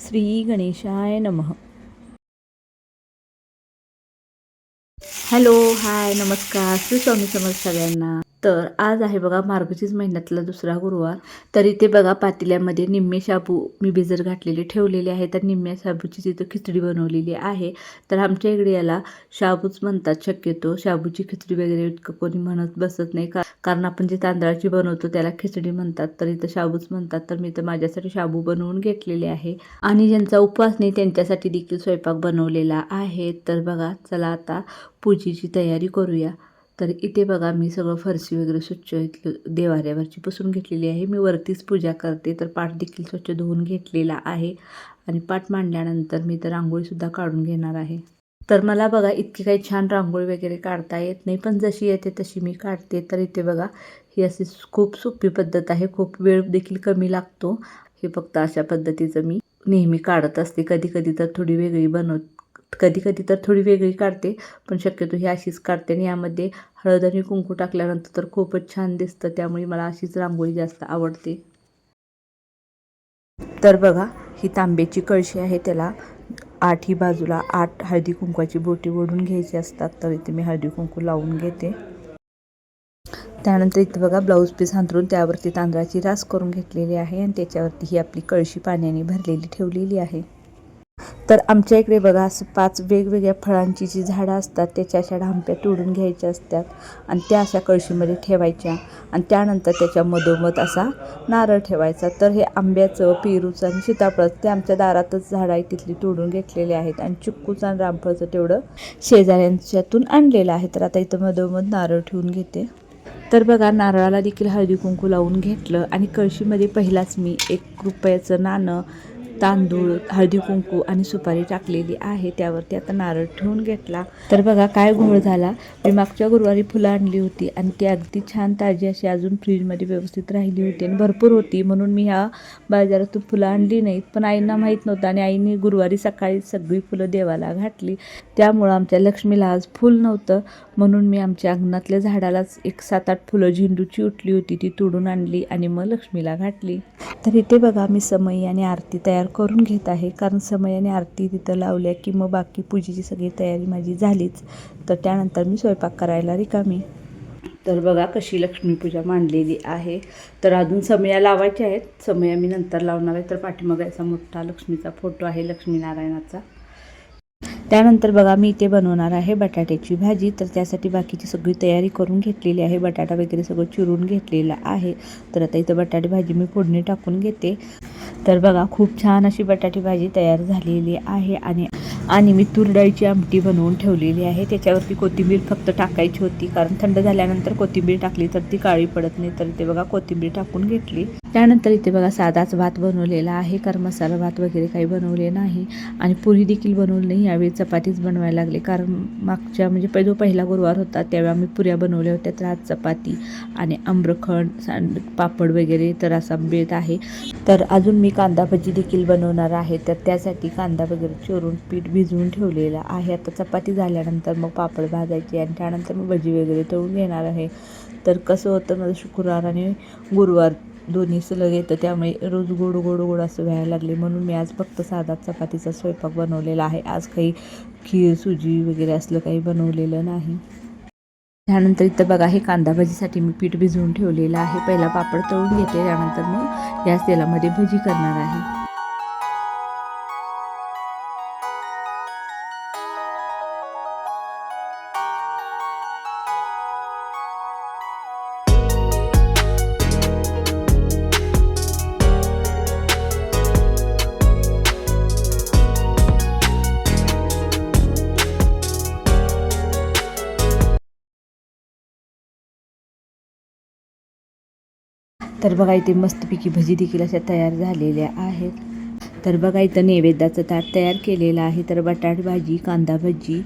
श्री गणेशाय नमः. हॅलो, हाय, नमस्कार. श्री स्वामी समर्थ सगळ्यांना. तर आज आहे बघा मार्गशीर्ष महिन्यातला दुसरा गुरुवार. तर इथे बघा पातेल्यामध्ये निम्मे शाबू मी भिजत घातलेले ठेवलेले आहे. तर निम्म्या शाबूची तिथं खिचडी बनवलेली आहे. तर आमच्या इकडे याला शाबूच म्हणतात शक्यतो. शाबूची खिचडी वगैरे इतकं कोणी म्हणत बसत नाही, कारण आपण जे तांदळाची बनवतो त्याला खिचडी म्हणतात, तर इथं शाबूच म्हणतात. तर मी तर माझ्यासाठी शाबू बनवून घेतलेले आहे आणि ज्यांचा उपवास नाही त्यांच्यासाठी देखील स्वयंपाक बनवलेला आहे. तर बघा, चला आता पूजेची तयारी करूया. तर इथे बघा मी सगळं फरशी वगैरे स्वच्छ इथलं देवाऱ्यावरची पुसून घेतलेली आहे. मी वरतीच पूजा करते, तर पाट देखील स्वच्छ धुवून घेतलेला आहे आणि पाट मांडल्यानंतर मी तर रांगोळीसुद्धा काढून घेणार आहे. तर मला बघा इतकी काही छान रांगोळी वगैरे काढता येत नाही, पण जशी येते तशी मी काढते. तर इथे बघा ही अशी खूप सोपी पद्धत आहे, खूप वेळ देखील कमी लागतो. हे फक्त अशा पद्धतीचं मी नेहमी काढत असते. कधी कधी तर थोडी वेगळी काढते, पण शक्यतो ही अशीच काढते. आणि यामध्ये हळद आणि कुंकू टाकल्यानंतर तर खूपच छान दिसतं, त्यामुळे मला अशीच रांगोळी जास्त आवडते. तर बघा ही तांब्याची कळशी आहे, त्याला 8 बाजूला 8 हळदी कुंकवाची बोटी ओढून घ्यायची असतात. तर इथे मी हळदी कुंकू लावून घेते. त्यानंतर इथे बघा ब्लाऊज पीस अंथरून त्यावरती तांदळाची रास करून घेतलेली आहे आणि त्याच्यावरती ही आपली कळशी पाण्याने भरलेली ठेवलेली आहे. तर आमच्या इकडे बघा असं 5 वेगवेगळ्या फळांची जी झाडं असतात त्याच्या अशा ढांप्या तोडून घ्यायच्या असतात आणि त्या अशा कळशीमध्ये ठेवायच्या आणि त्यानंतर त्याच्या मधोमध असा नारळ ठेवायचा. तर हे आंब्याचं, पेरूचं आणि सीताफळाचं ते आमच्या दारातच झाडं आहे, तिथली तोडून घेतलेले आहेत आणि चिक्कूचं आणि रामफळचं तेवढं शेजाऱ्यांच्यातून आणलेलं आहे. तर आता इथं मधोमध नारळ ठेवून घेते. तर बघा नारळाला देखील हळदी कुंकू लावून घेतलं आणि कळशीमध्ये पहिलाच मी 1 रुपयाचं नाणं, तांदूळ, हळदी कुंकू आणि सुपारी टाकलेली आहे. त्यावरती आता नारळ ठेवून घेतला. तर बघा काय घोळ झाला. मी मागच्या गुरुवारी फुलं आणली होती आणि ती अगदी छान ताजी अशी अजून फ्रीजमध्ये व्यवस्थित राहिली होती आणि भरपूर होती, म्हणून मी ह्या बाजारातून फुलं आणली नाहीत. पण आईंना माहीत नव्हतं आणि आईने गुरुवारी सकाळी सगळी फुलं देवाला घातली. त्यामुळं आमच्या लक्ष्मीला आज फुल नव्हतं, म्हणून मी आमच्या अंगणातल्या झाडालाच 1 7-8 फुलं झेंडूची उठली होती ती तोडून आणली आणि मग लक्ष्मीला घातली. तर इथे बघा मी समई आणि आरती तयार करून घेत आहे, कारण समई आणि आरती तिथं लावल्या की मग बाकी पूजेची सगळी तयारी माझी झालीच. तर त्यानंतर मी स्वयंपाक करायला रिकामी. तर बघा कशी लक्ष्मीपूजा मांडलेली आहे. तर अजून समया लावायच्या आहेत, समया मी नंतर लावणार आहे. तर पाठीमागे असा मोठा लक्ष्मीचा फोटो आहे, लक्ष्मीनारायणाचा. त्यानंतर बघा मी इथे बनवणार आहे बटाट्याची भाजी. तर त्यासाठी बाकीची सगळी तयारी करून घेतलेली आहे. बटाटा वगैरे सगळं चिरून घेतलेलं आहे. तर आता इथं बटाटे भाजी मी फोडणी टाकून घेते. तर बघा खूप छान अशी बटाटी भाजी तयार झालेली आहे आणि मी तूर डाळीची आमटी बनवून ठेवलेली आहे. त्याच्यावरती कोथिंबीर फक्त टाकायची होती, कारण थंड झाल्यानंतर कोथिंबीर टाकली तर ती काळी पडत नाही. तर इथे बघा कोथिंबीर टाकून घेतली. त्यानंतर इथे बघा साधाच भात बनवलेला आहे, कारण मसाला भात वगैरे काही बनवले नाही आणि पुरी देखील बनवली नाही. यावेळी चपातीच बनवायला लागले, कारण मागच्या म्हणजे जो पहिला गुरुवार होता त्यावेळी आम्ही पुऱ्या बनवल्या होत्या. तर आज चपाती आणि आम्रखंड, पापड वगैरे तर असा बेत आहे. तर अजून मी कांदा भजी देखील बनवणार आहे. तर त्यासाठी कांदा वगैरे चिरून पीठ भिजवून ठेवलेलं आहे. आता चपाती झाल्यानंतर मग पापड भाजायचे आणि त्यानंतर मग भजी वगैरे तळून घेणार आहे. तर कसं होतं, माझं शुक्रवार आणि गुरुवार दोन्ही सलग येतं, त्यामुळे रोज गोड गोड गोड असं व्हायला लागले, म्हणून मी आज फक्त साधा चपातीचा स्वयंपाक बनवलेला आहे. आज काही खीर, सुजी वगैरे असलं काही बनवलेलं नाही. त्यानंतर इथं बघा हे कांदा भजीसाठी मी पीठ भिजवून ठेवलेलं आहे. पहिला पापड तळून घेते, त्यानंतर मग याच तेलामध्ये भजी करणार आहे. तर बघा इथे मस्तपैकी भजी देखील अशा तयार झालेल्या आहेत. तर बघा इथं नैवेद्याचं ताट तयार केलेलं आहे. तर बटाट भाजी, कांदा भजी,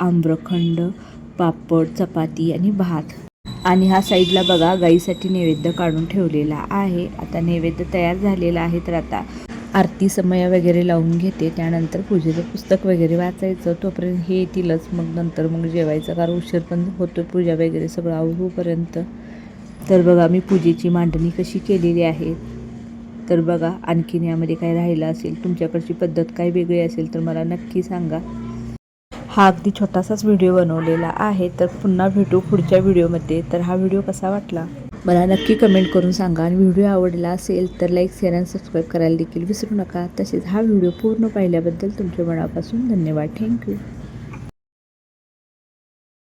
आम्रखंड, पापड, चपाती आणि भात. आणि हा साईडला बघा गाईसाठी नैवेद्य काढून ठेवलेला आहे. आता नैवेद्य तयार झालेला आहे. तर आता आरती समया वगैरे लावून घेते. त्यानंतर पूजेचं पुस्तक वगैरे वाचायचं, तोपर्यंत हे येतीलच, मग नंतर मग जेवायचं, कारण उशीर पण होतो पूजा वगैरे सगळं आवरूपर्यंत. तर बघा मी पूजेची मांडणी कशी केलेली आहे. तर बघा आणखीन यामध्ये काय राहिलं असेल, तुमच्याकडची पद्धत काय वेगळी असेल तर मला नक्की सांगा. हा अगदी छोटासाच व्हिडिओ बनवलेला आहे. तर पुन्हा भेटू पुढच्या व्हिडिओमध्ये. तर हा व्हिडिओ कसा वाटला मला नक्की कमेंट करून सांगा. आणि व्हिडिओ आवडला असेल तर लाईक, शेअर आणि सबस्क्राईब करायला देखील विसरू नका. तसेच हा व्हिडिओ पूर्ण पाहिल्याबद्दल तुमच्या मनापासून धन्यवाद. थँक्यू.